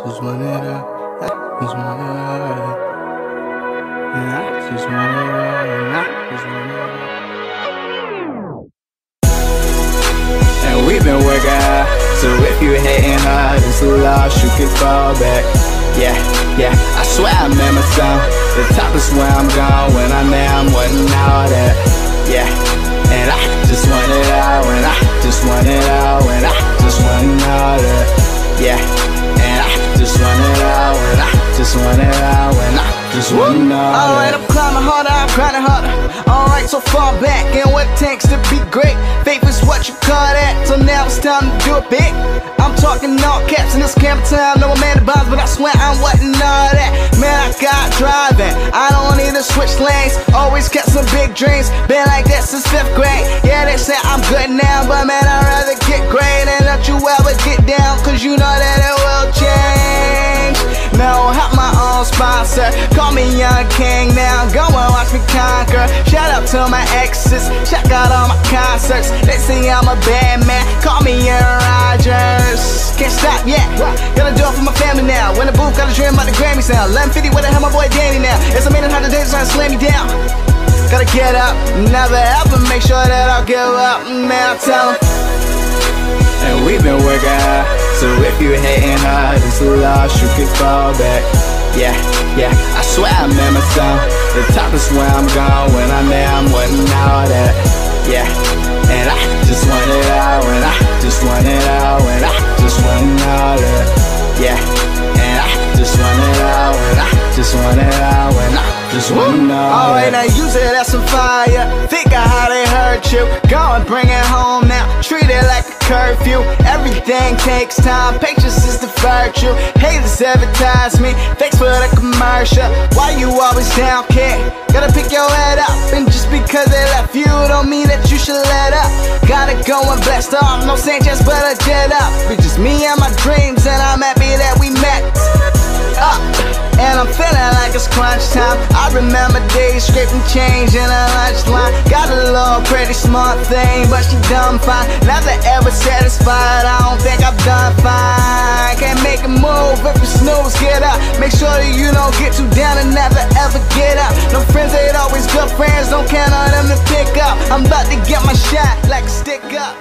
just want it all. I just want it all. And I just want it all. And I just want it all. And we've been working hard, so if you hating hard and so lost, you can fall back. Yeah, I swear I remember some. The top is where I'm going when I'm there, I'm wanting all that. Yeah, and I just want it all, and I just want it all, and I just want all that. Yeah, and I just want it all, and I just want it all, and I just want all that. Alright, I'm climbing harder, I'm grinding harder. Alright, so far back, and what it takes to be great. Faith is what you call that, so now it's time to do it big. I'm talking all caps in this camera time. No man to bounce, but I swear I'm wanting all that. Man, I got driving, I don't need to switch lanes. Always kept some big dreams, been like that since 5th grade. Yeah, they say I'm good now, but man, I'd rather get great and let you ever get down, cause you know that it will change. No, have my own sponsor, call me Young King now, go and watch me conquer. Shout out to my exes, check out all my concerts. They say I'm a bad man, call me Aaron Rodgers. Can't stop yet, gotta do it for my family now. When the booth, got a dream about the Grammy sound. 1150, where the hell my boy Danny now? It's a minute how the days trying to slam me down. Gotta get up, never ever make sure that I'll give up. Man, I'll tell 'em. And we've been working hard, so if you hating hard and so lost, you can fall back. Yeah, I swear I remember some. The top is where I'm going when I'm there, I'm wanting all that. Yeah, and I just want it all, and I just want it all, and I just want all that. Yeah, and I just want it all, and I just want it all, and I just want all that. Alright, now use it as some fire. Think of how they hurt you. Go and bring it home now. Treat it like a curfew. Everything takes time. Patience is the virtue. Haters advertise me. Thanks for the commercial. Why you always down, kid? Gotta pick your head up. And just because they left you don't mean that you should let up. Gotta go and blast off. No Sanchez, but a jet up. It's just me and my dreams, and I'm happy that we met up. And I'm feeling like it's crunch time. I remember days scraping change in a lunch line. Got a little pretty smart thing, but she done fine. Never ever satisfied, I don't think I've done fine. Can't make a move if you snooze, get up. Make sure that you don't get too down and never ever get up. No friends ain't always good friends, don't count on them to pick up. I'm about to get my shot like a stick up.